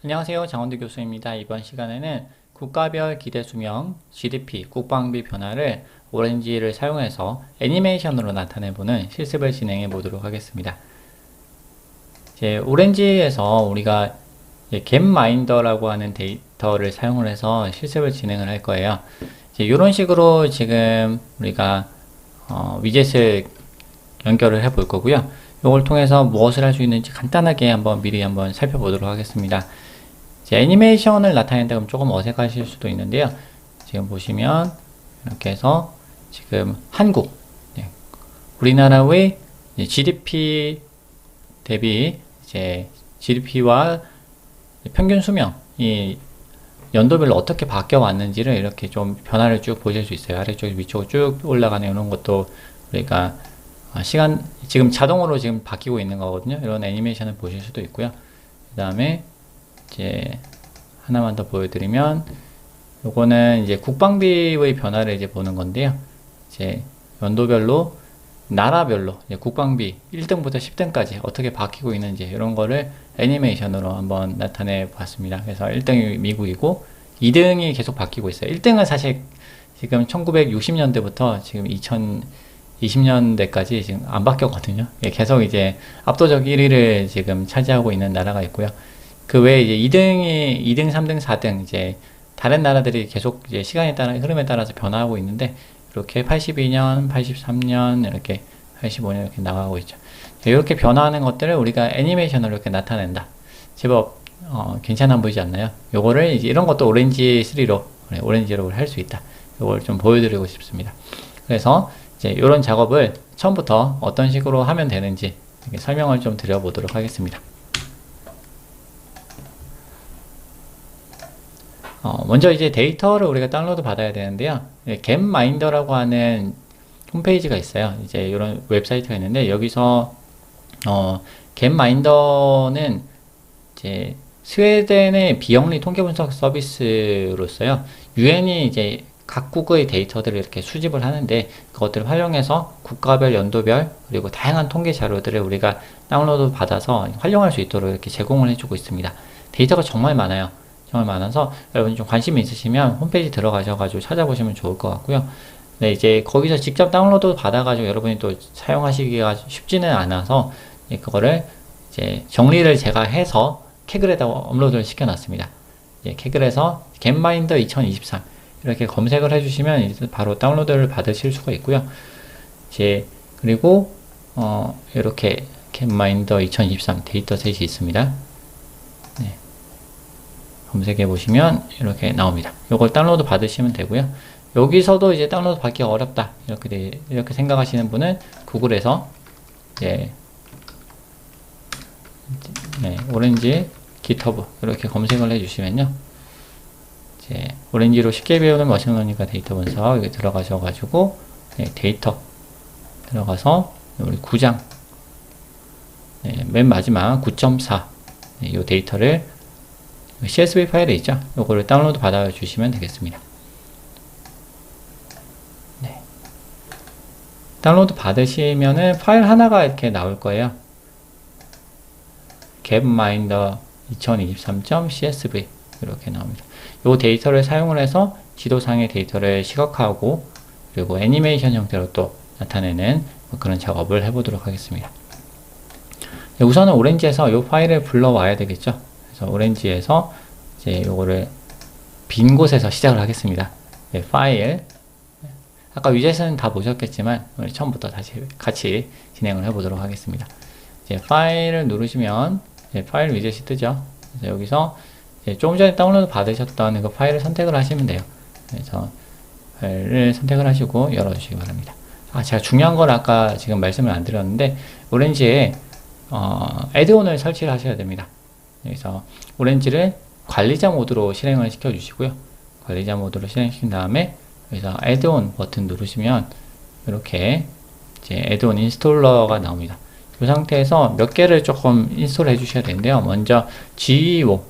안녕하세요. 장원두 교수입니다. 이번 시간에는 국가별 기대 수명, GDP, 국방비 변화를 오렌지를 사용해서 애니메이션으로 나타내보는 실습을 진행해 보도록 하겠습니다. 이제 오렌지에서 우리가 겟마인더라고 하는 데이터를 사용을 해서 실습을 진행을 할 거예요. 이런 식으로 지금 우리가 위젯을 연결을 해 볼 거고요. 이걸 통해서 무엇을 할 수 있는지 간단하게 미리 한번 살펴보도록 하겠습니다. 애니메이션을 나타낸다 그러면 조금 어색하실 수도 있는데요. 지금 보시면 이렇게 해서 지금 한국, 우리나라의 GDP 대비 GDP와 평균 수명이 연도별로 어떻게 바뀌어 왔는지를 이렇게 좀 변화를 쭉 보실 수 있어요. 아래쪽 위쪽으로 쭉 올라가는 이런 것도 우리가 지금 자동으로 지금 바뀌고 있는 거거든요. 이런 애니메이션을 보실 수도 있고요. 그 다음에 이제 하나만 더 보여드리면 요거는 이제 국방비의 변화를 이제 보는 건데요. 이제 연도별로 나라별로 이제 국방비 1등부터 10등까지 어떻게 바뀌고 있는지 이런 거를 애니메이션으로 한번 나타내 봤습니다. 그래서 1등이 미국이고 2등이 계속 바뀌고 있어요. 1등은 사실 지금 1960년대부터 지금 2020년대까지 지금 안 바뀌었거든요. 계속 이제 압도적 1위를 지금 차지하고 있는 나라가 있고요. 그 외에 이제 2등, 3등, 4등 이제 다른 나라들이 계속 이제 시간에 따라 흐름에 따라서 변화하고 있는데 이렇게 82년, 83년 이렇게 85년 이렇게 나가고 있죠. 이렇게 변화하는 것들을 우리가 애니메이션으로 이렇게 나타낸다. 제법 괜찮아 보이지 않나요? 요거를 이제 이런 것도 오렌지 3로 오렌지로 할 수 있다. 요걸 좀 보여드리고 싶습니다. 그래서 이제 이런 작업을 처음부터 어떤 식으로 하면 되는지 설명을 좀 드려보도록 하겠습니다. 먼저 이제 데이터를 우리가 다운로드 받아야 되는데요. 겟마인더라고 하는 홈페이지가 있어요. 이제 이런 웹사이트가 있는데 여기서 겟마인더는 이제 스웨덴의 비영리 통계 분석 서비스로서요. 유엔이 이제 각국의 데이터들을 이렇게 수집을 하는데 그것들을 활용해서 국가별, 연도별 그리고 다양한 통계 자료들을 우리가 다운로드 받아서 활용할 수 있도록 이렇게 제공을 해주고 있습니다. 데이터가 정말 많아요. 정말 많아서 여러분 좀 관심이 있으시면 홈페이지 들어가셔가지고 찾아보시면 좋을 것 같고요. 네, 이제 거기서 직접 다운로드 받아가지고 여러분이 또 사용하시기가 쉽지는 않아서 그거를 이제 정리를 제가 해서 캐글에다 업로드를 시켜놨습니다. 캐글에서 겟마인더 2023 이렇게 검색을 해주시면 이제 바로 다운로드를 받으실 수가 있고요. 이제 그리고 이렇게 겟마인더 2023 데이터셋이 있습니다. 네. 검색해 보시면 이렇게 나옵니다. 이걸 다운로드 받으시면 되고요. 여기서도 이제 다운로드 받기 어렵다 이렇게 생각하시는 분은 구글에서 오렌지 GitHub 이렇게 검색을 해주시면요. 오렌지로 쉽게 배우는 머신러닝과 데이터 분석 여기 들어가셔가지고 데이터 들어가서 우리 9장 맨 마지막 9.4 이 데이터를 CSV 파일에 있죠. 요거를 다운로드 받아 주시면 되겠습니다. 네. 다운로드 받으시면은 파일 하나가 이렇게 나올 거예요. 겟마인더 2023.csv 이렇게 나옵니다. 요 데이터를 사용을 해서 지도상의 데이터를 시각화하고 그리고 애니메이션 형태로 또 나타내는 그런 작업을 해보도록 하겠습니다. 우선은 오렌지에서 요 파일을 불러와야 되겠죠. 그래서 오렌지에서 이제 요거를 빈 곳에서 시작을 하겠습니다. 파일 아까 위젯은 다 보셨겠지만 우리 처음부터 다시 같이 진행을 해보도록 하겠습니다. 이제 파일을 누르시면 파일 위젯이 뜨죠. 그래서 여기서 조금 전에 다운로드 받으셨던 그 파일을 선택을 하시면 돼요. 그래서 파일을 선택을 하시고 열어주시기 바랍니다. 제가 중요한 걸 아까 지금 말씀을 안 드렸는데 오렌지에 애드온을 설치를 하셔야 됩니다. 그래서 오렌지를 관리자 모드로 실행을 시켜 주시고요. 관리자 모드로 실행시킨 다음에 여기서 애드온 버튼 누르시면 이렇게 이제 애드온 인스톨러가 나옵니다. 이 상태에서 몇 개를 조금 인스톨 해 주셔야 되는데요. 먼저 GEO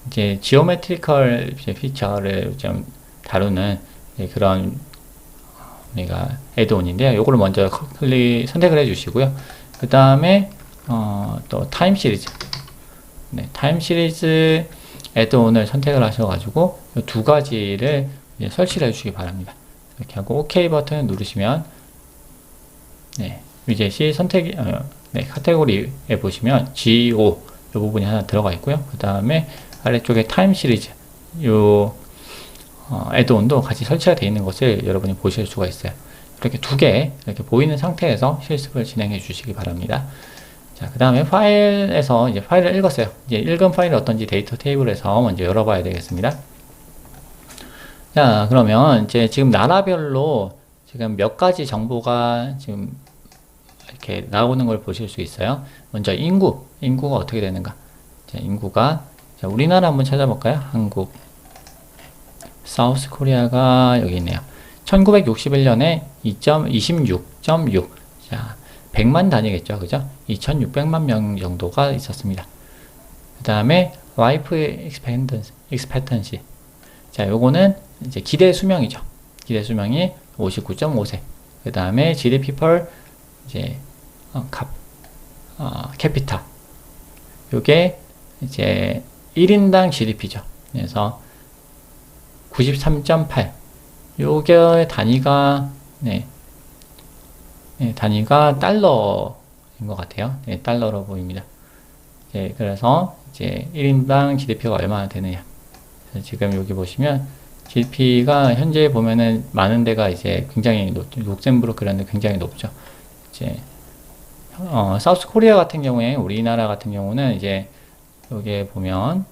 이제 지오메트리컬 피처를 좀 다루는 그런 우리가 애드온인데요. 요거를 먼저 선택을 해 주시고요. 그 다음에 또 타임 시리즈 타임 시리즈 애드온을 선택을 하셔가지고 이 두 가지를 이제 설치를 해주시기 바랍니다. 이렇게 하고 OK 버튼을 누르시면 네, 위젯이 선택이 네, 카테고리에 보시면 GO 이 부분이 하나 들어가 있고요. 그 다음에 아래쪽에 타임 시리즈 요 애드온도 같이 설치가 되어 있는 것을 여러분이 보실 수가 있어요. 이렇게 두 개 이렇게 보이는 상태에서 실습을 진행해 주시기 바랍니다. 자, 그 다음에 파일에서 이제 파일을 읽었어요. 이제 읽은 파일이 어떤지 데이터 테이블에서 먼저 열어봐야 되겠습니다. 자, 그러면 이제 지금 나라별로 지금 몇 가지 정보가 지금 이렇게 나오는 걸 보실 수 있어요. 먼저 인구가 어떻게 되는가? 자, 인구가 자, 우리나라 한번 찾아볼까요? 한국 사우스 코리아가 여기 있네요. 1961년에 26.6 자, 100만 단위겠죠. 그죠? 2600만 명 정도가 있었습니다. 그 다음에 라이프 익스펙턴시 자, 요거는 이제 기대 수명이죠. 기대 수명이 59.5세. 그 다음에 GDP per 이제 캐피타 요게 이제 1인당 GDP죠. 그래서 93.8 요게 단위가 단위가 달러인 것 같아요. 네, 달러로 보입니다. 네, 그래서 이제 1인당 GDP가 얼마나 되느냐. 지금 여기 보시면 GDP가 현재 보면은 많은 데가 이제 굉장히 룩셈부르크 이런 데 굉장히 높죠. 이제 사우스 코리아 같은 경우에 우리나라 같은 경우는 이제 여기에 보면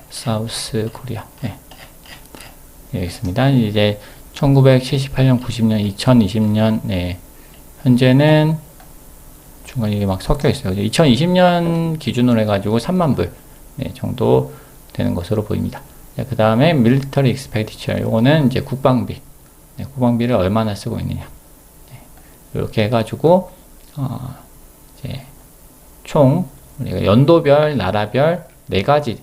사우스 코리아 네. 여기 있습니다. 이제 1978년, 90년, 2020년 네. 현재는 중간에 이게 막 섞여 있어요. 2020년 기준으로 해가지고 3만 불 네, 정도 되는 것으로 보입니다. 그 다음에 밀리터리 익스펜디처 요거는 이제 국방비 네, 국방비를 얼마나 쓰고 있느냐 네, 이렇게 해가지고 이제 총 우리가 연도별 나라별 4가지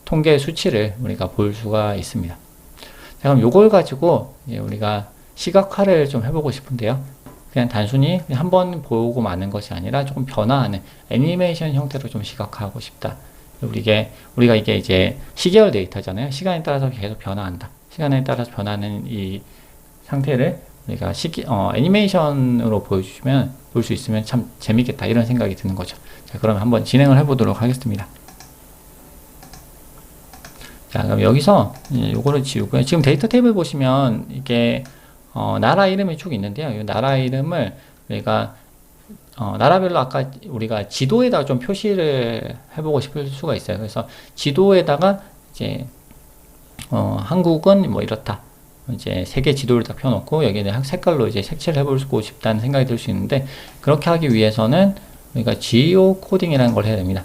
통계 수치를 우리가 볼 수가 있습니다. 자, 그럼 요걸 가지고 이제 우리가 시각화를 좀 해보고 싶은데요. 그냥 단순히 한번 보고 마는 것이 아니라 조금 변화하는 애니메이션 형태로 좀 시각화하고 싶다. 우리가 이게 이제 시계열 데이터잖아요. 시간에 따라서 계속 변화한다. 시간에 따라서 변하는 이 상태를 우리가 애니메이션으로 볼 수 있으면 참 재밌겠다. 이런 생각이 드는 거죠. 자, 그러면 한번 진행을 해보도록 하겠습니다. 자, 그럼 여기서 요거를 지우고요. 지금 데이터 테이블 보시면 이게 나라 이름이 쭉 있는데요. 이 나라 이름을 우리가 나라별로 아까 우리가 지도에다가 좀 표시를 해보고 싶을 수가 있어요. 그래서 지도에다가 이제 한국은 뭐 이렇다. 이제 세계 지도를 딱 펴놓고 여기는 색깔로 이제 색칠을 해보고 싶다는 생각이 들 수 있는데 그렇게 하기 위해서는 우리가 지오 코딩이라는 걸 해야 됩니다.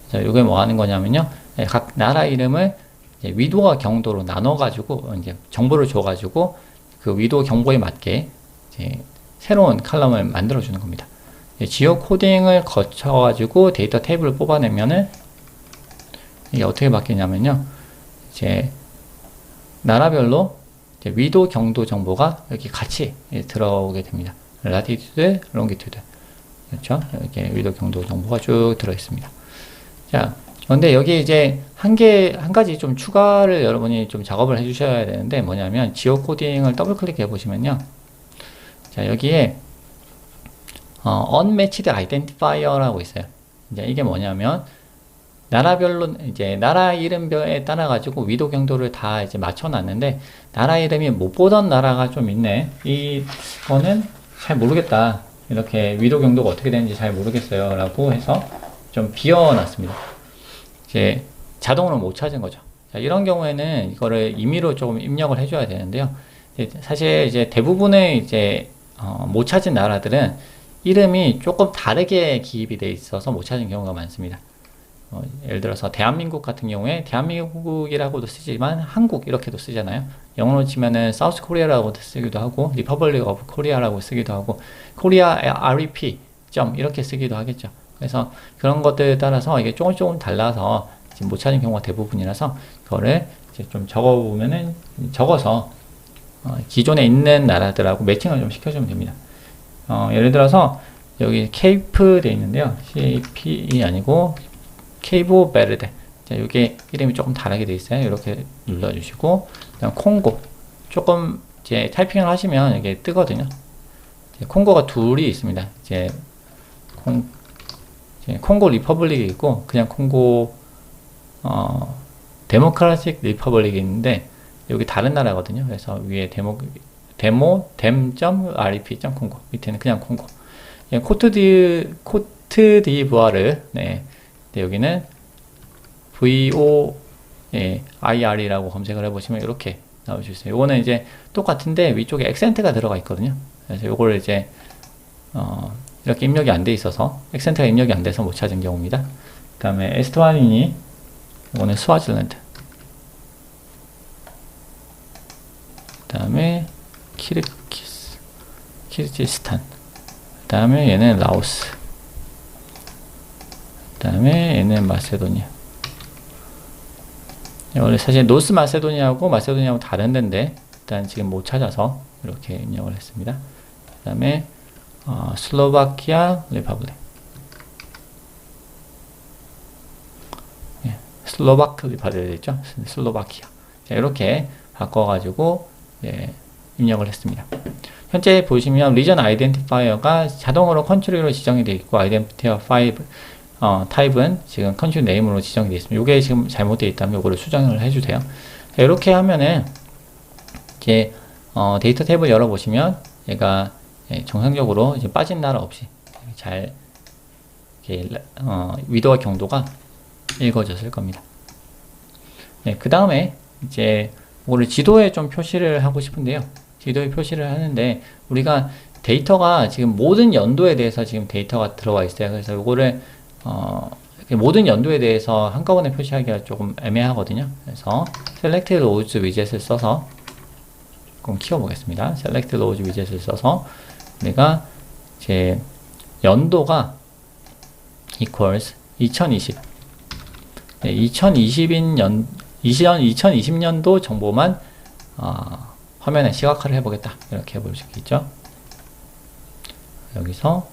자, 이게 뭐 하는 거냐면요. 각 나라 이름을 이제 위도와 경도로 나눠가지고 이제 정보를 줘가지고 그 위도 경보에 맞게 이제 새로운 칼럼을 만들어 주는 겁니다. 지오 코딩을 거쳐가지고 데이터 테이블을 뽑아내면은 이게 어떻게 바뀌냐면요. 이제 나라별로 이제 위도 경도 정보가 이렇게 같이 들어오게 됩니다. 라티튜드, 롱기튜드. 그렇죠? 이렇게 위도 경도 정보가 쭉 들어 있습니다. 자, 근데 여기 이제 한 가지 좀 추가를 여러분이 좀 작업을 해 주셔야 되는데 뭐냐면 지오 코딩을 더블 클릭해 보시면요. 자, 여기에 unmatched identifier라고 있어요. 이제 이게 뭐냐면 나라별로 이제 나라 이름별에 따라 가지고 위도 경도를 다 이제 맞춰 놨는데 나라 이름이 못 보던 나라가 좀 있네. 이거는 잘 모르겠다. 이렇게 위도 경도가 어떻게 되는지 잘 모르겠어요. 라고 해서 좀 비워 놨습니다. 이제 자동으로 못 찾은 거죠. 자, 이런 경우에는 이거를 임의로 조금 입력을 해줘야 되는데요. 사실 이제 대부분의 이제 못 찾은 나라들은 이름이 조금 다르게 기입이 돼 있어서 못 찾은 경우가 많습니다. 예를 들어서 대한민국 같은 경우에 대한민국이라고도 쓰지만 한국 이렇게도 쓰잖아요. 영어로 치면은 사우스 코리아라고도 쓰기도 하고 리퍼블릭 오브 코리아라고 쓰기도 하고 코리아 REP 점 이렇게 쓰기도 하겠죠. 그래서 그런 것들에 따라서 이게 조금 달라서 지금 못 찾은 경우가 대부분이라서 그거를 이제 좀 적어서 기존에 있는 나라들하고 매칭을 좀 시켜주면 됩니다. 예를 들어서 여기 케이프 돼 있는데요. CAP이 아니고 케이보 베르데. 자, 이게 이름이 조금 다르게 돼 있어요. 이렇게 눌러주시고, 그다음 콩고. 조금 이제 타이핑을 하시면 이게 뜨거든요. 콩고가 둘이 있습니다. 이제 콩고 리퍼블릭이 있고, 그냥 콩고 데모크라틱 리퍼블릭이 있는데, 여기 다른 나라거든요. 그래서 위에 댐.rep.콩고, 밑에는 그냥 콩고. 코트디부아르, 네. 여기는 VOIR이라고 검색을 해보시면 이렇게 나올 수 있어요. 이거는 이제 똑같은데 위쪽에 액센트가 들어가 있거든요. 그래서 이거를 이제 이렇게 입력이 안 돼 있어서, 액센트가 입력이 안 돼서 못 찾은 경우입니다. 그 다음에 에스토아니니, 이거는 스와질랜드. 그 다음에 키르기스탄. 그 다음에 얘는 라오스. 그 다음에 얘는 마세도니아. 원래 사실 노스 마세도니아하고 다른 데인데 일단 지금 못 찾아서 이렇게 입력을 했습니다. 그 다음에 슬로바키아 리퍼블릭. 슬로바크 리퍼블릭 있죠? 슬로바키아. 자, 이렇게 바꿔가지고 입력을 했습니다. 현재 보시면 리전 아이덴티파이어가 자동으로 컨트리로 지정이 되어 있고, 아이덴티파이어 타입은 지금 컨트리 네임으로 지정이 되어 있습니다. 이게 지금 잘못되어 있다면 이거를 수정을 해주세요. 자, 이렇게 하면은 이제 데이터 탭을 열어보시면 얘가 정상적으로 이제 빠진 나라 없이 잘 이렇게 위도와 경도가 읽어졌을 겁니다. 그 다음에 이제 이거를 지도에 좀 표시를 하고 싶은데요. 지도에 표시를 하는데 우리가 데이터가 지금 모든 연도에 대해서 지금 데이터가 들어와 있어요. 그래서 이거를 모든 연도에 대해서 한꺼번에 표시하기가 조금 애매하거든요. 그래서 select rows 위젯을 써서 조금 키워보겠습니다. select rows 위젯을 써서 우리가 이제 연도가 equals 2020 2020년도 정보만 화면에 시각화를 해보겠다. 이렇게 해볼 수 있겠죠. 여기서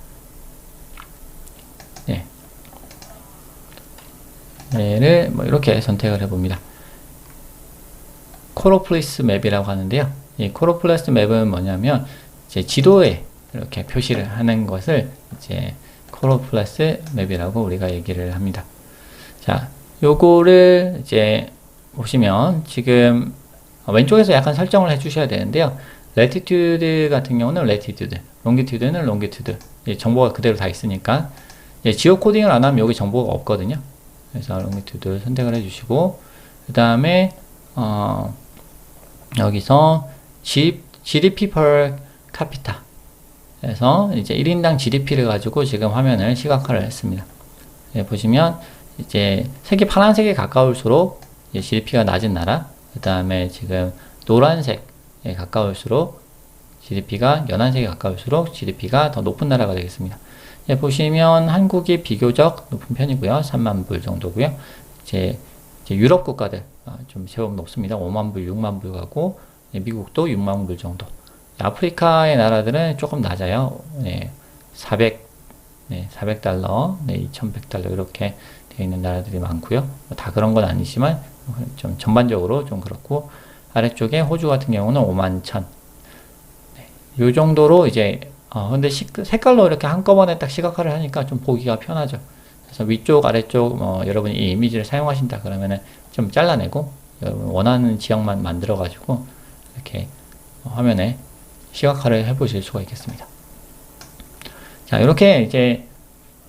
얘를 뭐 이렇게 선택을 해봅니다. 코로플레스 맵이라고 하는데요. 이 코로플레스 맵은 뭐냐면 이제 지도에 이렇게 표시를 하는 것을 이제 코로플레스 맵이라고 우리가 얘기를 합니다. 자, 요거를 이제 보시면 지금 왼쪽에서 약간 설정을 해 주셔야 되는데요. 레티튜드 같은 경우는 레티튜드, 롱기튜드는 롱기튜드. 정보가 그대로 다 있으니까 지오 코딩을 안 하면 여기 정보가 없거든요. 그래서 롱기튜드 선택을 해주시고, 그 다음에 여기서 GDP per capita 해서 이제 1인당 GDP를 가지고 지금 화면을 시각화를 했습니다. 보시면 이제 색이 파란색에 가까울수록 GDP가 낮은 나라, 그 다음에 지금 노란색에 가까울수록 GDP가, 연한색에 가까울수록 GDP가 더 높은 나라가 되겠습니다. 보시면 한국이 비교적 높은 편이고요. 3만 불 정도고요. 이제 유럽 국가들 좀 제법 높습니다. 5만 불, 6만 불 가고, 미국도 6만 불 정도. 아프리카의 나라들은 조금 낮아요. 400달러, 2100달러 이렇게 되어 있는 나라들이 많고요. 다 그런 건 아니지만 좀 전반적으로 좀 그렇고, 아래쪽에 호주 같은 경우는 5만 1000. 이 정도로 이제 근데 색깔로 이렇게 한꺼번에 딱 시각화를 하니까 좀 보기가 편하죠. 그래서 위쪽, 아래쪽, 여러분이 이 이미지를 사용하신다 그러면은 좀 잘라내고, 여러분 원하는 지역만 만들어가지고, 이렇게 화면에 시각화를 해보실 수가 있겠습니다. 자, 이렇게 이제,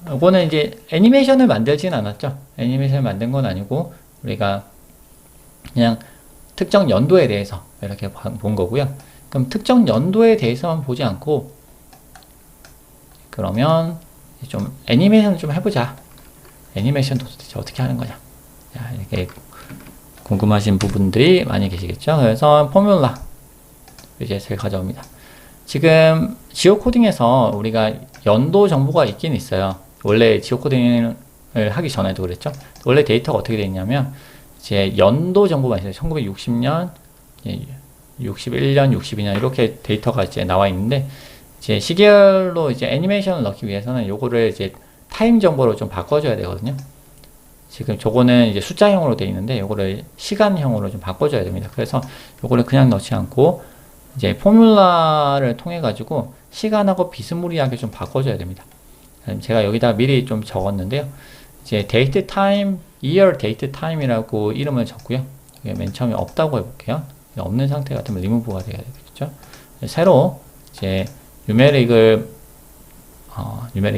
이거는 이제 애니메이션을 만들진 않았죠. 애니메이션을 만든 건 아니고, 우리가 그냥 특정 연도에 대해서 이렇게 본 거고요. 그럼 특정 연도에 대해서만 보지 않고, 그러면 좀 애니메이션을 좀 해보자. 애니메이션도 도대체 어떻게 하는 거냐. 자, 이렇게 궁금하신 부분들이 많이 계시겠죠. 그래서 포뮬라 위젯을 가져옵니다. 지금 지오 코딩에서 우리가 연도 정보가 있긴 있어요. 원래 지오 코딩을 하기 전에도 그랬죠. 원래 데이터가 어떻게 되어 있냐면 이제 연도 정보만 있어요. 1960년, 61년, 62년 이렇게 데이터가 이제 나와 있는데, 이제 시계열로 이제 애니메이션을 넣기 위해서는 요거를 이제 타임 정보로 좀 바꿔줘야 되거든요. 지금 저거는 이제 숫자형으로 되어 있는데 요거를 시간형으로 좀 바꿔줘야 됩니다. 그래서 요거를 그냥 넣지 않고 이제 포뮬라를 통해 가지고 시간하고 비스무리하게 좀 바꿔줘야 됩니다. 제가 여기다 미리 좀 적었는데요. 이제 date time, year date time이라고 이름을 적고요. 맨 처음에 없다고 해볼게요. 없는 상태 같으면 리무브가 돼야 되겠죠. 새로 이제 뉴메릭이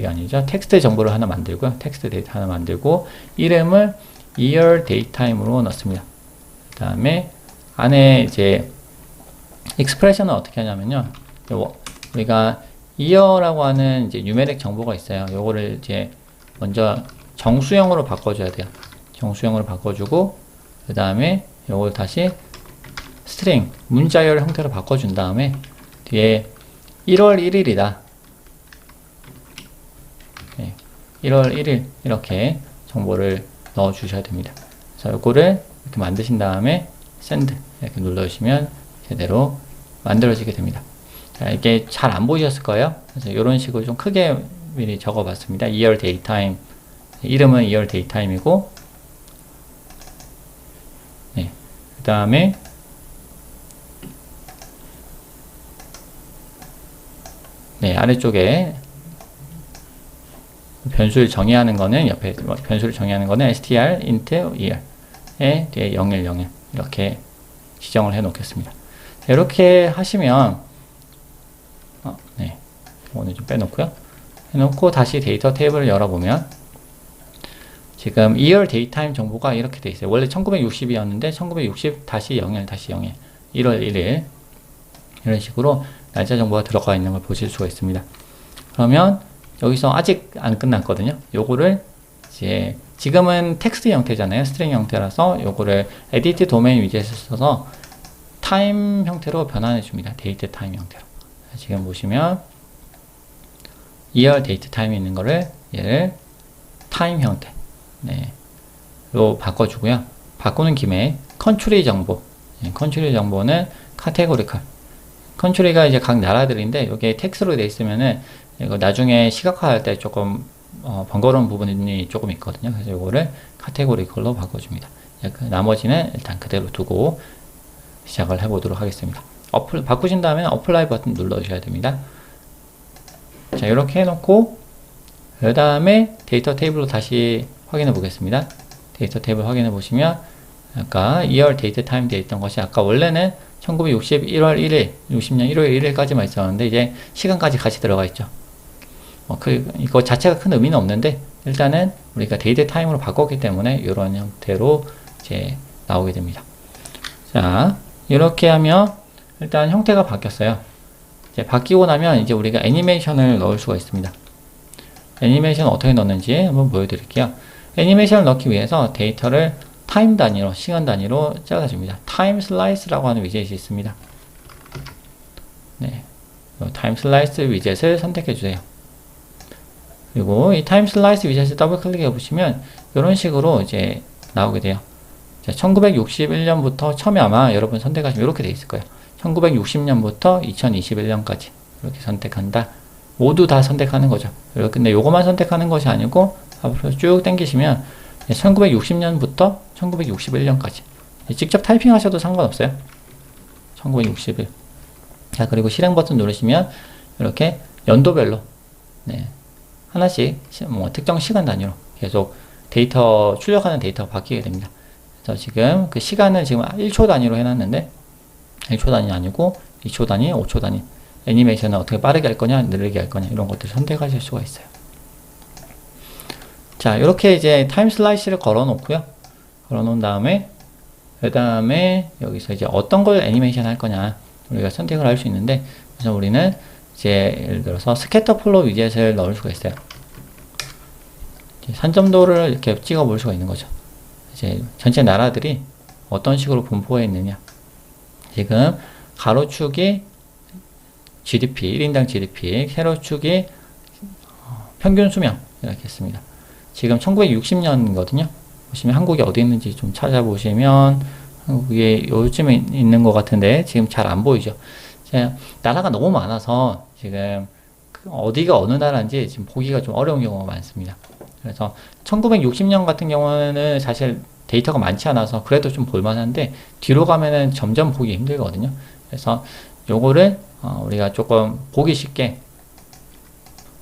아니죠. 텍스트 정보를 하나 만들고요. 텍스트 데이터 하나 만들고 이름을 year datetime으로 넣습니다. 그 다음에 안에 이제 expression은 어떻게 하냐면요. 우리가 year라고 하는 이제 뉴메릭 정보가 있어요. 요거를 이제 먼저 정수형으로 바꿔줘야 돼요. 정수형으로 바꿔주고 그 다음에 요걸 다시 스트링 문자열 형태로 바꿔준 다음에 뒤에 1월 1일이다. 1월 1일 이렇게 정보를 넣어 주셔야 됩니다. 그래서 요거를 이렇게 만드신 다음에 send 이렇게 눌러주시면 제대로 만들어지게 됩니다. 자, 이게 잘 안 보이셨을 거예요. 그래서 이런 식으로 좀 크게 미리 적어 봤습니다. year datetime 이름은 year datetime이고 네, 그 다음에 네, 아래쪽에 변수를 정의하는 거는 옆에 변수를 정의하는 거는 str int year에 뒤에 0101 이렇게 지정을 해 놓겠습니다. 이렇게 하시면 네, 오늘 좀 빼놓고요. 해놓고 다시 데이터 테이블을 열어보면 지금 year datetime 정보가 이렇게 돼 있어요. 원래 1960이었는데 1960 다시 01 다시 01 1월 1일 이런 식으로 날짜 정보가 들어가 있는 걸 보실 수가 있습니다. 그러면 여기서 아직 안 끝났거든요. 요거를 이제 지금은 텍스트 형태잖아요. 스트링 형태라서 요거를 edit 도메인 위젯을 써서 타임 형태로 변환해 줍니다. 데이트 타임 형태로. 지금 보시면 year date time 있는 거를 얘를 타임 형태 로 바꿔주고요. 바꾸는 김에 컨트리 정보 컨트리 정보는 카테고리컬 컨트리가 이제 각 나라들인데 이게 텍스트로 되어 있으면은 이거 나중에 시각화할 때 조금 번거로운 부분이 조금 있거든요. 그래서 이거를 카테고리컬로 바꿔줍니다. 나머지는 일단 그대로 두고 시작을 해보도록 하겠습니다. 바꾸신 다음에 어플라이 버튼 눌러주셔야 됩니다. 자, 이렇게 해놓고 그 다음에 데이터 테이블로 다시 확인해 보겠습니다. 데이터 테이블 확인해 보시면 아까 year date time 되어 있던 것이 아까 원래는 1960 1월 1일 60년 1월 1일까지만 있었는데 이제 시간까지 같이 들어가 있죠. 이거 자체가 큰 의미는 없는데 일단은 우리가 데이트 타임으로 바꿨기 때문에 이런 형태로 이제 나오게 됩니다. 자, 이렇게 하면 일단 형태가 바뀌었어요. 이제 바뀌고 나면 이제 우리가 애니메이션을 넣을 수가 있습니다. 애니메이션을 어떻게 넣는지 한번 보여드릴게요. 애니메이션을 넣기 위해서 데이터를 타임 단위로, 시간 단위로 잘라줍니다. 타임 슬라이스라고 하는 위젯이 있습니다. 네, 타임 슬라이스 위젯을 선택해 주세요. 그리고 이 타임 슬라이스 위젯을 더블 클릭해 보시면 이런 식으로 이제 나오게 돼요. 1961년부터 처음에 아마 여러분 선택하시면 이렇게 돼 있을 거예요. 1960년부터 2021년까지 이렇게 선택한다. 모두 다 선택하는 거죠. 근데 요거만 선택하는 것이 아니고 앞으로 쭉 당기시면 1960년부터 1961년까지 직접 타이핑 하셔도 상관없어요. 1961. 자, 그리고 실행 버튼 누르시면 이렇게 연도별로 하나씩 특정 시간 단위로 계속 데이터 출력하는 데이터가 바뀌게 됩니다. 그래서 지금 그 시간을 지금 1초 단위로 해놨는데 1초 단위 아니고 2초 단위, 5초 단위 애니메이션을 어떻게 빠르게 할 거냐, 느리게 할 거냐 이런 것들을 선택하실 수가 있어요. 자, 이렇게 이제 타임 슬라이스를 걸어 놓고요. 걸어 놓은 다음에 그 다음에 여기서 이제 어떤 걸 애니메이션 할 거냐 우리가 선택을 할 수 있는데 그래서 우리는 이제 예를 들어서 스캐터 플로우 위젯을 넣을 수가 있어요. 산점도를 이렇게 찍어 볼 수가 있는 거죠. 이제 전체 나라들이 어떤 식으로 분포해 있느냐. 지금 가로축이 GDP, 1인당 GDP, 세로축이 평균 수명 이렇게 했습니다. 지금 1960년이거든요. 보시면 한국이 어디 있는지 좀 찾아보시면 한국이 요즘에 있는 것 같은데 지금 잘 안 보이죠. 나라가 너무 많아서 지금 어디가 어느 나라인지 지금 보기가 좀 어려운 경우가 많습니다. 그래서 1960년 같은 경우는 사실 데이터가 많지 않아서 그래도 좀 볼만한데 뒤로 가면은 점점 보기 힘들거든요. 그래서 요거를 우리가 조금 보기 쉽게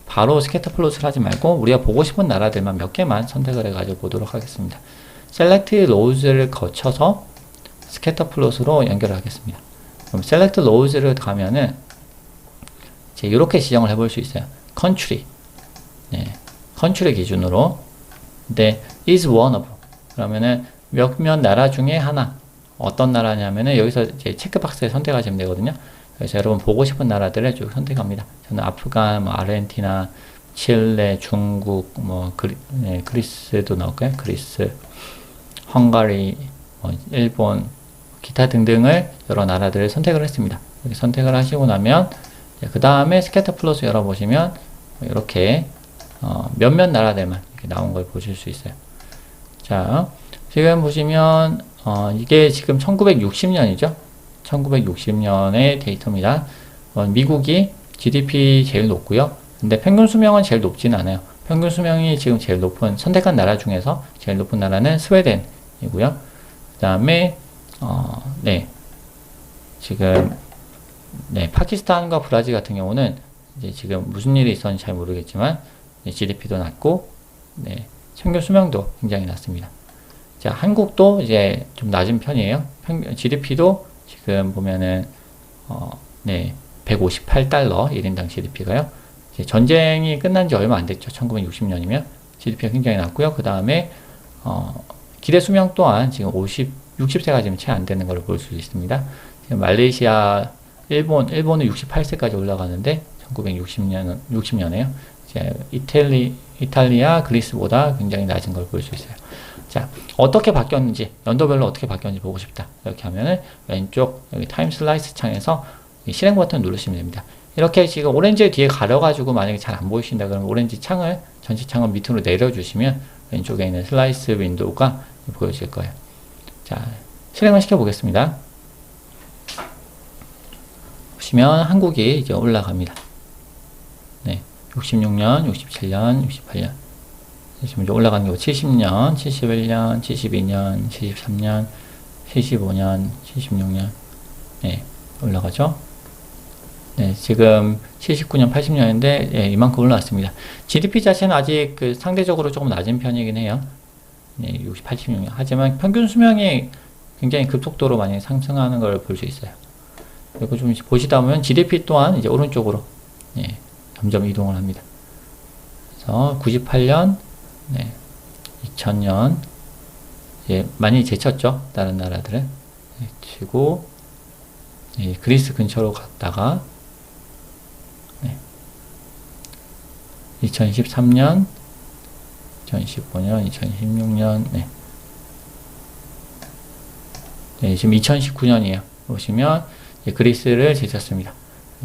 바로 스캐터 플롯을 하지 말고 우리가 보고 싶은 나라들만 몇 개만 선택을 해가지고 보도록 하겠습니다. 셀렉트 로우즈를 거쳐서 스캐터 플롯으로 연결하겠습니다. 그럼 셀렉트 로우즈를 가면은 이제 이렇게 지정을 해볼 수 있어요. 컨트리, 네, 컨트리 기준으로. 근데 is one of 그러면은 몇몇 나라 중에 하나. 어떤 나라냐면은 여기서 이제 체크박스에 선택하시면 되거든요. 그래서 여러분 보고 싶은 나라들을 쭉 선택합니다. 저는 아프간, 뭐 아르헨티나, 칠레, 중국, 뭐 그리스도 나올까요? 그리스, 헝가리, 일본, 기타 등등을 여러 나라들을 선택을 했습니다. 이렇게 선택을 하시고 나면 그 다음에 스캐터 플롯을 열어보시면 이렇게 몇몇 나라들만 이렇게 나온 걸 보실 수 있어요. 자, 지금 보시면 이게 지금 1960년이죠. 1960년의 데이터입니다. 미국이 GDP 제일 높고요. 근데 평균 수명은 제일 높진 않아요. 평균 수명이 지금 제일 높은 선택한 나라 중에서 제일 높은 나라는 스웨덴이고요. 그 다음에 네, 지금 네, 파키스탄과 브라질 같은 경우는 이제 지금 무슨 일이 있었는지 잘 모르겠지만 GDP도 낮고 네, 평균 수명도 굉장히 낮습니다. 자, 한국도 이제 좀 낮은 편이에요. GDP도 지금 보면은 네, 158달러 1인당 GDP가요. 전쟁이 끝난 지 얼마 안 됐죠. 1960년이면 GDP가 굉장히 낮고요. 그 다음에 기대 수명 또한 지금 60세가 지금 채 안 되는 걸 볼 수 있습니다. 지금 말레이시아, 일본은 68세까지 올라가는데 1960년에요. 이제 이탈리아, 그리스보다 굉장히 낮은 걸 볼 수 있어요. 자, 어떻게 바뀌었는지, 연도별로 어떻게 바뀌었는지 보고 싶다. 이렇게 하면은 왼쪽 여기 타임 슬라이스 창에서 실행 버튼 누르시면 됩니다. 이렇게 지금 오렌지 뒤에 가려가지고 만약에 잘 안 보이신다 그러면 오렌지 창을, 전체 창을 밑으로 내려주시면 왼쪽에 있는 슬라이스 윈도우가 보여질 거예요. 자, 실행을 시켜보겠습니다. 보시면 한국이 이제 올라갑니다. 네, 66년, 67년, 68년. 지금 이제 올라가는 게 70년, 71년, 72년, 73년, 75년, 76년. 네, 올라가죠. 네, 지금 79년, 80년인데, 예, 이만큼 올라왔습니다. GDP 자체는 아직 상대적으로 조금 낮은 편이긴 해요. 네, 60, 86년. 하지만 평균 수명이 굉장히 급속도로 많이 상승하는 걸 볼 수 있어요. 그리고 좀 보시다 보면 GDP 또한 이제 오른쪽으로, 예, 점점 이동을 합니다. 그래서 98년, 네, 2000년, 예, 많이 제쳤죠. 다른 나라들은. 네, 치고, 예, 그리스 근처로 갔다가, 네, 2013년, 2015년, 2016년, 네. 네, 지금 2019년이에요. 보시면, 예, 그리스를 제쳤습니다.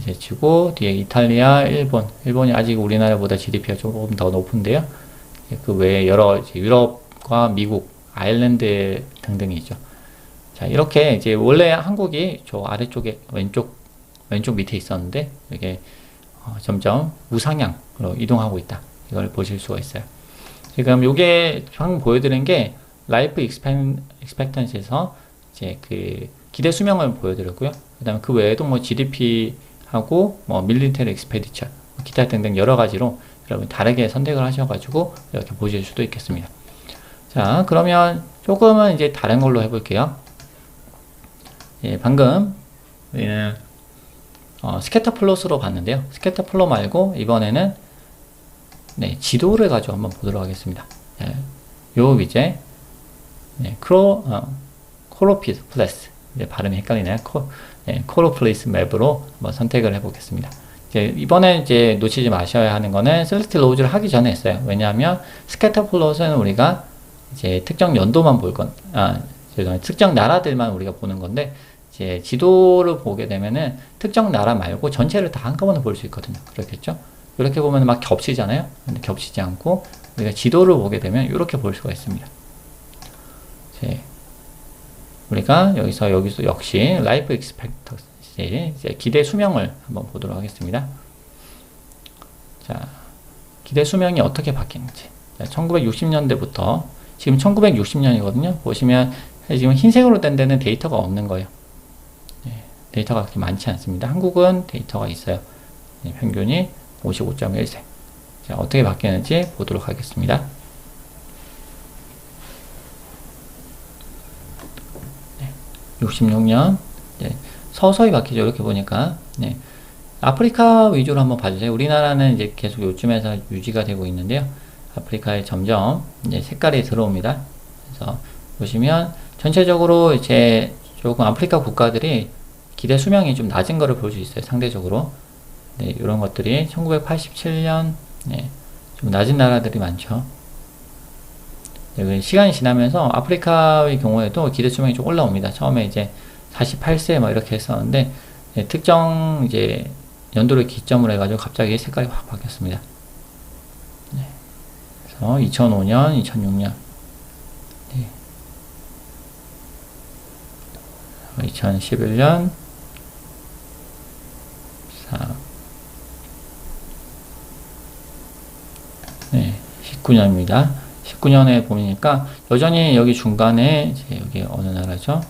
제치고, 뒤에 이탈리아, 일본이 아직 우리나라보다 GDP가 조금 더 높은데요. 예, 그 외에 여러 유럽과 미국, 아일랜드 등등이 있죠. 자, 이렇게 이제 원래 한국이 저 아래쪽에 왼쪽 밑에 있었는데, 이게 점점 우상향으로 이동하고 있다. 이걸 보실 수가 있어요. 지금 요게 방금 보여드린 게 라이프 익스펙턴시에서 이제 그 기대 수명을 보여드렸고요. 그 다음에 그 외에도 뭐 GDP하고 뭐 밀리터리 익스페디처, 기타 등등 여러 가지로 여러분 다르게 선택을 하셔가지고 이렇게 보실 수도 있겠습니다. 자, 그러면 조금은 이제 다른 걸로 해볼게요. 예, 방금 우리는 스캐터 플롯으로 봤는데요. 스캐터 플롯 말고 이번에는 네, 지도를 가지고 한번 보도록 하겠습니다. 네, 요 위제 네, 코로피스 플레스 발음이 헷갈리네요. 코로플레이스 맵으로 한번 선택을 해보겠습니다. 이번에 이제 놓치지 마셔야 하는 거는 셀렉트 로우즈를 하기 전에 했어요. 왜냐하면 스캐터 플롯은 우리가 이제 특정 연도만 볼 건, 특정 나라들만 우리가 보는 건데, 이제 지도를 보게 되면은 특정 나라 말고 전체를 다 한꺼번에 볼 수 있거든요. 그렇겠죠? 이렇게 보면 막 겹치잖아요. 근데 겹치지 않고 우리가 지도를 보게 되면 이렇게 볼 수가 있습니다. 우리가 여기서 역시 라이프 익스펙턴시 기대 수명을 한번 보도록 하겠습니다. 기대 수명이 어떻게 바뀌는지. 1960년대부터 지금 1960년이거든요. 보시면 지금 흰색으로 된 데는 데이터가 없는 거예요. 데이터가 그렇게 많지 않습니다. 한국은 데이터가 있어요. 평균이 55.1세. 자, 어떻게 바뀌는지 보도록 하겠습니다. 66년 서서히 바뀌죠. 이렇게 보니까 아프리카 위주로 한번 봐주세요. 우리나라는 이제 계속 요쯤에서 유지가 되고 있는데요. 아프리카에 점점 이제 색깔이 들어옵니다. 그래서 보시면 전체적으로 이제 조금 아프리카 국가들이 기대 수명이 좀 낮은 거를 볼 수 있어요. 상대적으로. 이런 것들이 1987년 좀 낮은 나라들이 많죠. 시간이 지나면서 아프리카의 경우에도 기대 수명이 좀 올라옵니다. 처음에 이제 48세 막 이렇게 했었는데 특정 이제 연도를 기점으로 해가지고 갑자기 색깔이 확 바뀌었습니다. 그래서 2005년, 2006년, 2011년, 19년입니다. 19년에 보니까 여전히 여기 중간에 이제 여기 어느 나라죠?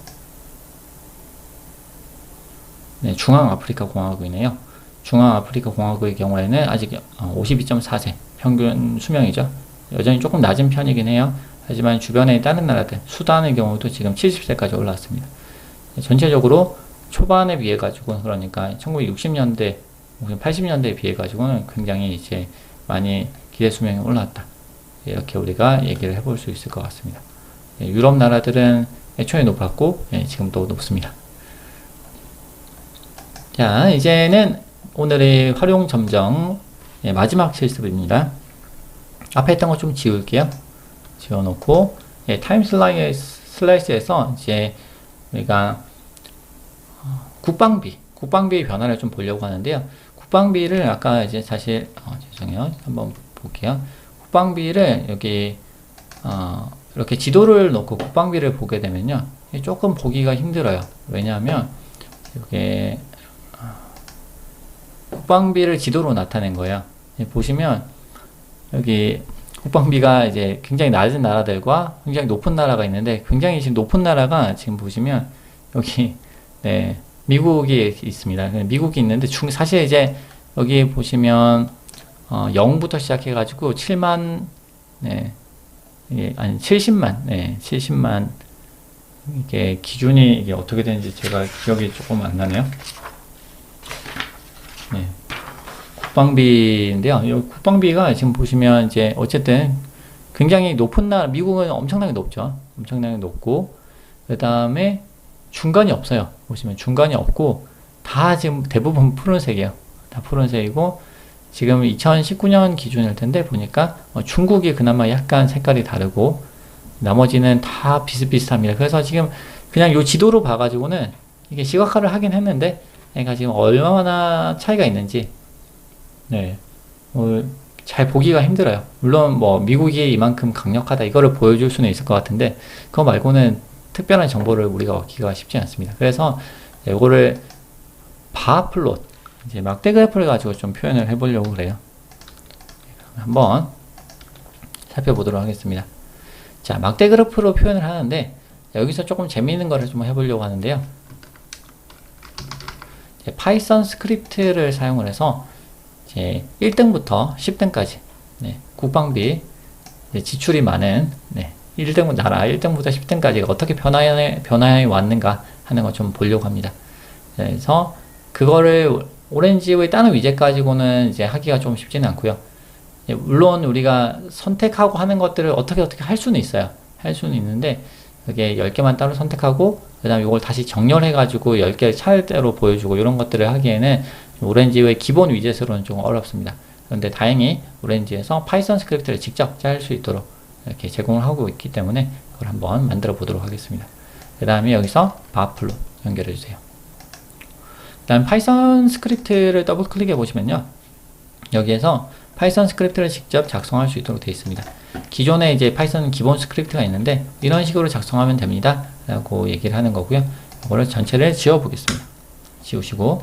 중앙아프리카 공화국이네요. 중앙아프리카 공화국의 경우에는 아직 52.4세 평균 수명이죠. 여전히 조금 낮은 편이긴 해요. 하지만 주변의 다른 나라들, 수단의 경우도 지금 70세까지 올라왔습니다. 전체적으로 초반에 비해 가지고 그러니까 1960년대, 80년대에 비해 가지고는 굉장히 이제 많이 기대 수명이 올랐다. 이렇게 우리가 얘기를 해볼 수 있을 것 같습니다. 유럽 나라들은 애초에 높았고 지금도 높습니다. 자, 이제는 오늘의 활용 점정 마지막 실습입니다. 앞에 했던 거 좀 지울게요. 지워놓고 타임 슬라이스에서 이제 우리가 국방비의 변화를 좀 보려고 하는데요. 국방비를 아까 이제 사실 죄송해요. 한번 볼게요. 국방비를 여기 이렇게 지도를 놓고 국방비를 보게 되면요, 조금 보기가 힘들어요. 왜냐하면 이게 국방비를 지도로 나타낸 거예요. 보시면 여기 국방비가 이제 굉장히 낮은 나라들과 굉장히 높은 나라가 있는데, 굉장히 지금 높은 나라가 지금 보시면 여기 미국이 있습니다. 미국이 있는데 사실 이제 여기 보시면 0부터 시작해 가지고 7만 아니 70만 이게 기준이 이게 어떻게 되는지 제가 기억이 조금 안 나네요. 국방비인데요. 이 국방비가 지금 보시면 이제 어쨌든 굉장히 높은 나라, 미국은 엄청나게 높죠. 엄청나게 높고, 그 다음에 중간이 없어요. 보시면 중간이 없고 다 지금 대부분 푸른색이에요. 다 푸른색이고, 지금 2019년 기준일 텐데 보니까 중국이 그나마 약간 색깔이 다르고 나머지는 다 비슷비슷합니다. 그래서 지금 그냥 이 지도로 봐가지고는 이게 시각화를 하긴 했는데, 그러니까 지금 얼마나 차이가 있는지 잘 보기가 힘들어요. 물론 뭐 미국이 이만큼 강력하다 이거를 보여줄 수는 있을 것 같은데, 그거 말고는 특별한 정보를 우리가 얻기가 쉽지 않습니다. 그래서 이거를 바플롯, 이제 막대 그래프를 가지고 좀 표현을 해보려고 그래요. 한번 살펴보도록 하겠습니다. 자, 막대 그래프로 표현을 하는데 여기서 조금 재미있는 거를 좀 해보려고 하는데요. 파이썬 스크립트를 사용을 해서 이제 1등부터 10등까지 국방비 지출이 많은 1등 나라 1등부터 10등까지가 어떻게 변화해 왔는가 하는 거 좀 보려고 합니다. 그래서 그거를 오렌지의 다른 위젯 가지고는 이제 하기가 좀 쉽지는 않고요. 물론 우리가 선택하고 하는 것들을 어떻게 할 수는 있어요. 할 수는 있는데 그게 10개만 따로 선택하고 그 다음에 이걸 다시 정렬해 가지고 10개 차례대로 보여주고 이런 것들을 하기에는 오렌지의 기본 위젯으로는 좀 어렵습니다. 그런데 다행히 오렌지에서 파이썬 스크립트를 직접 짤 수 있도록 이렇게 제공을 하고 있기 때문에 그걸 한번 만들어 보도록 하겠습니다. 그 다음에 여기서 바플로 연결해 주세요. 그 다음 파이썬 스크립트를 더블 클릭해 보시면요, 여기에서 파이썬 스크립트를 직접 작성할 수 있도록 되어 있습니다. 기존에 이제 파이썬 기본 스크립트가 있는데 이런 식으로 작성하면 됩니다 라고 얘기를 하는 거고요. 이거를 전체를 지워 보겠습니다. 지우시고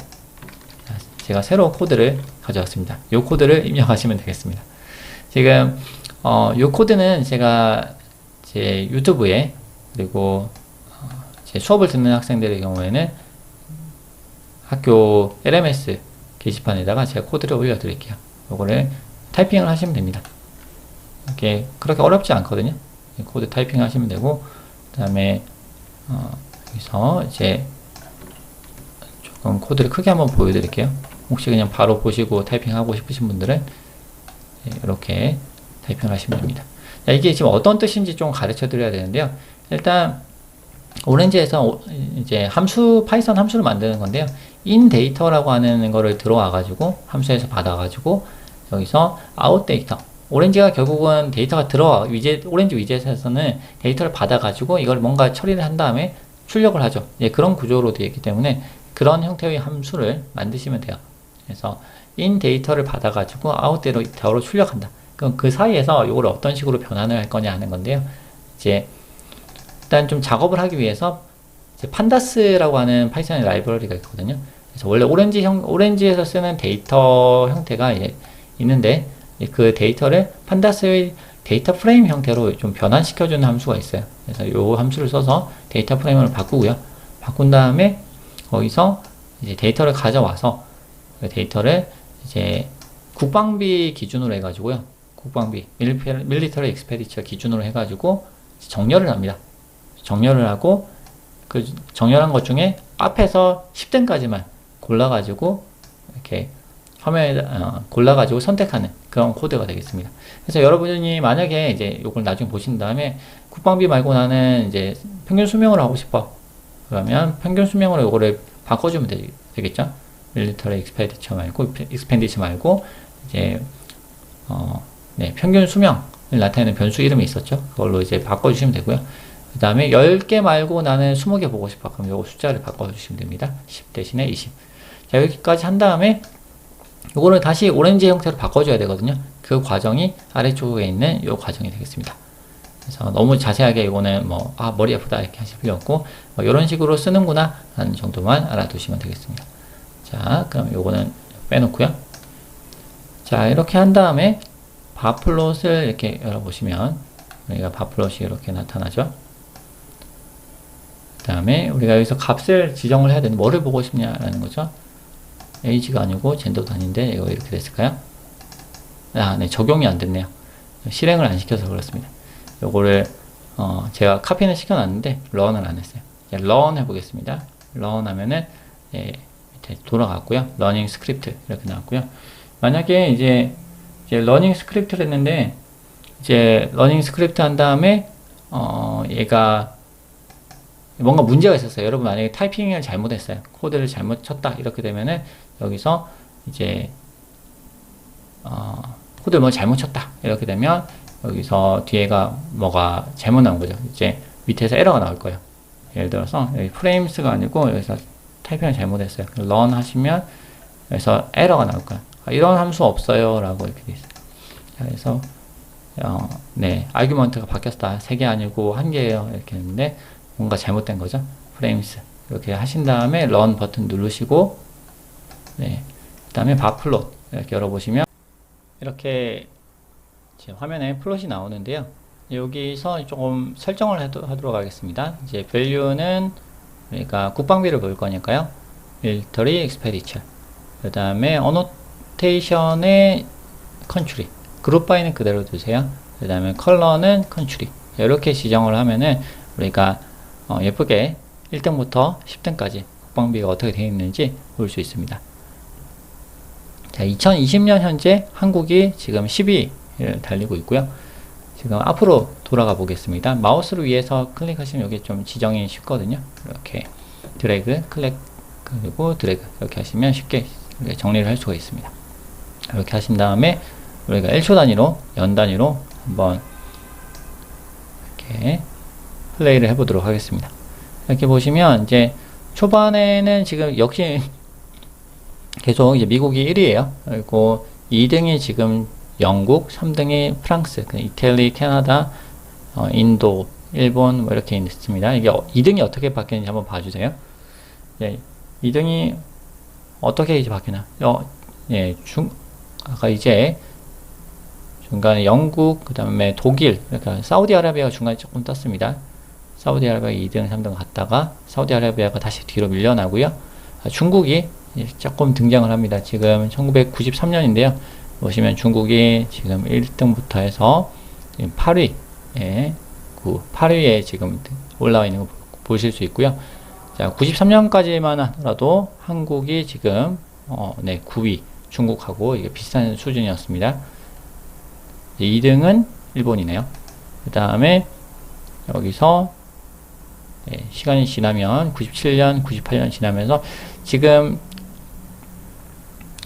제가 새로 코드를 가져왔습니다. 이 코드를 입력하시면 되겠습니다. 지금 이 코드는 제가 제 유튜브에 그리고 제 수업을 듣는 학생들의 경우에는 학교 LMS 게시판에다가 제가 코드를 올려드릴게요. 요거를 타이핑을 하시면 됩니다. 이렇게 그렇게 어렵지 않거든요. 코드 타이핑 하시면 되고, 그 다음에 여기서 이제 조금 코드를 크게 한번 보여드릴게요. 혹시 그냥 바로 보시고 타이핑 하고 싶으신 분들은 이렇게 타이핑을 하시면 됩니다. 자, 이게 지금 어떤 뜻인지 좀 가르쳐 드려야 되는데요. 일단 오렌지에서 이제 함수, 파이썬 함수를 만드는 건데요. in 데이터라고 하는 거를 들어와 가지고 함수에서 받아 가지고 여기서 out 데이터, 오렌지가 결국은 데이터가 들어와, 오렌지 위젯에서는 데이터를 받아 가지고 이걸 뭔가 처리를 한 다음에 출력을 하죠. 예, 그런 구조로 되어 있기 때문에 그런 형태의 함수를 만드시면 돼요. 그래서 in 데이터를 받아 가지고 out 데이터로 출력한다. 그럼 그 사이에서 이걸 어떤 식으로 변환을 할 거냐 하는 건데요. 이제 일단 좀 작업을 하기 위해서 이제 판다스라고 하는 파이썬의 라이브러리가 있거든요. 그래서 원래 오렌지에서 쓰는 데이터 형태가 있는데 그 데이터를 판다스의 데이터 프레임 형태로 좀 변환시켜주는 함수가 있어요. 그래서 이 함수를 써서 데이터 프레임을 바꾸고요. 바꾼 다음에 거기서 이제 데이터를 가져와서 그 데이터를 이제 국방비 기준으로 해가지고요. 국방비, 밀리터리 익스페디처 기준으로 해가지고 정렬을 합니다. 정렬을 하고 그 정렬한 것 중에 앞에서 10등까지만 골라가지고 이렇게 화면에 골라가지고 선택하는 그런 코드가 되겠습니다. 그래서 여러분이 만약에 이제 이걸 나중에 보신 다음에 국방비 말고 나는 이제 평균 수명을 하고 싶어. 그러면 평균 수명으로 이거를 바꿔주면 되겠죠? 밀리터리 익스펜디처 말고 이제 네, 평균 수명을 나타내는 변수 이름이 있었죠. 그걸로 이제 바꿔주시면 되고요. 그 다음에 10개 말고 나는 20개 보고 싶어. 그럼 요거 숫자를 바꿔주시면 됩니다. 10 대신에 20. 자, 여기까지 한 다음에 요거를 다시 오렌지 형태로 바꿔줘야 되거든요. 그 과정이 아래쪽에 있는 요 과정이 되겠습니다. 그래서 너무 자세하게 이거는 뭐, 머리 아프다 이렇게 하실 필요 없고, 뭐 이런 식으로 쓰는구나 하는 정도만 알아두시면 되겠습니다. 자, 그럼 요거는 빼놓고요. 자, 이렇게 한 다음에 바플롯을 이렇게 열어보시면 우리가 바플롯이 이렇게 나타나죠. 그 다음에 우리가 여기서 값을 지정을 해야 되는데 뭐를 보고 싶냐라는 거죠. age가 아니고 젠더도 아닌데 이거 이렇게 됐을까요? 네, 적용이 안 됐네요. 실행을 안 시켜서 그렇습니다. 요거를 제가 카피는 시켜놨는데 런을 안 했어요. 런 해보겠습니다. 런 하면은 밑에 돌아갔고요. 러닝 스크립트 이렇게 나왔고요. 만약에 이제 러닝 스크립트를 했는데 이제 러닝 스크립트 한 다음에 얘가 뭔가 문제가 있었어요. 여러분 만약에 타이핑을 잘못했어요. 코드를 잘못 쳤다 이렇게 되면은 여기서 이제 코드를 뭐 잘못 쳤다 이렇게 되면 여기서 뒤에가 뭐가 잘못 나온 거죠. 이제 밑에서 에러가 나올 거예요. 예를 들어서 여기 프레임스가 아니고 여기서 타이핑을 잘못했어요. run 하시면 여기서 에러가 나올 거예요. 이런 함수 없어요 라고 이렇게 돼 있어요. 그래서 네, 아규먼트가 바뀌었다. 3개 아니고 1개예요. 이렇게 했는데 뭔가 잘못된 거죠. 프레임스 이렇게 하신 다음에 run 버튼 누르시고 네, 그 다음에 바플롯 이렇게 열어보시면 이렇게 제 화면에 플롯이 나오는데요. 여기서 조금 설정을 하도록 하겠습니다. 이제 value는 우리가 국방비를 볼 거니까요. military expenditure. 그 다음에 annotation의 country. 그룹 바이는 그대로 두세요. 그 다음에 컬러는 country. 이렇게 지정을 하면은 우리가 예쁘게 1등부터 10등까지 국방비가 어떻게 되어 있는지 볼 수 있습니다. 자, 2020년 현재 한국이 지금 10위를 달리고 있고요. 지금 앞으로 돌아가 보겠습니다. 마우스를 위에서 클릭하시면 여기 좀 지정이 쉽거든요. 이렇게 드래그, 클릭, 그리고 드래그 이렇게 하시면 쉽게 정리를 할 수가 있습니다. 이렇게 하신 다음에 우리가 1초 단위로, 연 단위로 한번 이렇게 플레이를 해보도록 하겠습니다. 이렇게 보시면 이제 초반에는 지금 역시 계속 이제 미국이 1위에요. 그리고 2등이 지금 영국, 3등이 프랑스, 이탈리, 캐나다, 인도, 일본 뭐 이렇게 있습니다. 이게 2등이 어떻게 바뀌는지 한번 봐주세요. 예, 2등이 어떻게 이제 바뀌나? 아까 이제 중간에 영국, 그 다음에 독일, 그러니까 사우디아라비아가 중간에 조금 떴습니다. 사우디아라비아가 2등, 3등 갔다가 사우디아라비아가 다시 뒤로 밀려나고요. 중국이 조금 등장을 합니다. 지금 1993년인데요. 보시면 중국이 지금 1등부터 해서 지금 8위, 8위에 지금 올라와 있는 거 보실 수 있고요. 자, 93년까지만 하더라도 한국이 지금 9위, 중국하고 이게 비슷한 수준이었습니다. 2등은 일본이네요. 그 다음에 여기서 시간이 지나면 97년, 98년 지나면서 지금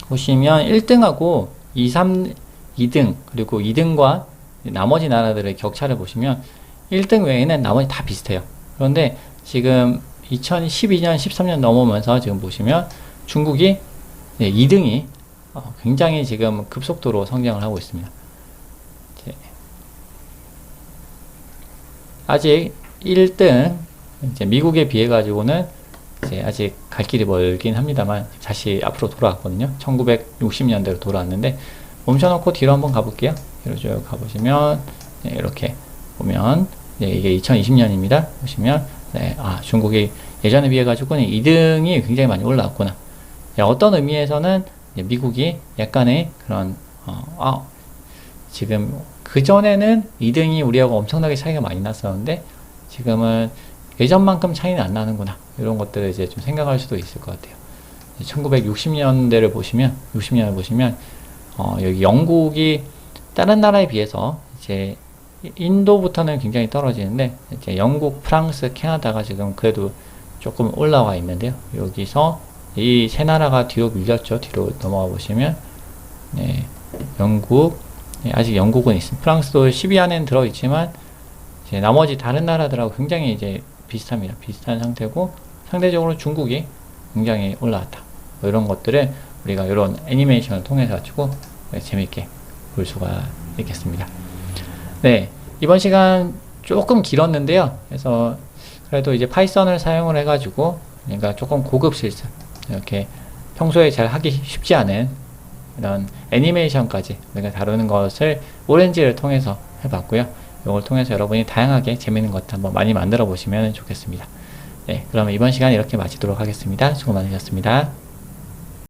보시면 1등하고 2등 그리고 2등과 나머지 나라들의 격차를 보시면 1등 외에는 나머지 다 비슷해요. 그런데 지금 2012년, 13년 넘으면서 지금 보시면 중국이 2등이 굉장히 지금 급속도로 성장을 하고 있습니다. 아직 1등 이제 미국에 비해 가지고는 이제 아직 갈 길이 멀긴 합니다만 다시 앞으로 돌아왔거든요. 1960년대로 돌아왔는데 멈춰놓고 뒤로 한번 가볼게요. 뒤로 쭉 가보시면 이렇게 보면 이게 2020년입니다. 보시면 중국이 예전에 비해 가지고는 2등이 굉장히 많이 올라왔구나. 어떤 의미에서는 미국이 약간의 그런 지금 그전에는 2등이 우리하고 엄청나게 차이가 많이 났었는데 지금은 예전만큼 차이는 안 나는구나. 이런 것들을 이제 좀 생각할 수도 있을 것 같아요. 1960년대를 보시면, 60년을 보시면, 여기 영국이 다른 나라에 비해서 이제 인도부터는 굉장히 떨어지는데, 이제 영국, 프랑스, 캐나다가 지금 그래도 조금 올라와 있는데요. 여기서 이 세 나라가 뒤로 밀렸죠. 뒤로 넘어가 보시면, 영국, 아직 영국은 있습니다. 프랑스도 10위 안에는 들어있지만, 이제 나머지 다른 나라들하고 굉장히 이제 비슷합니다. 비슷한 상태고, 상대적으로 중국이 굉장히 올라왔다. 이런 것들을 우리가 이런 애니메이션을 통해서 가지고 재밌게 볼 수가 있겠습니다. 네. 이번 시간 조금 길었는데요. 그래서 그래도 이제 파이썬을 사용을 해가지고, 그러니까 조금 고급 실습, 이렇게 평소에 잘 하기 쉽지 않은 이런 애니메이션까지 우리가 다루는 것을 오렌지를 통해서 해봤고요. 이걸 통해서 여러분이 다양하게 재밌는 것도 한번 많이 만들어 보시면 좋겠습니다. 네, 그러면 이번 시간 이렇게 마치도록 하겠습니다. 수고 많으셨습니다.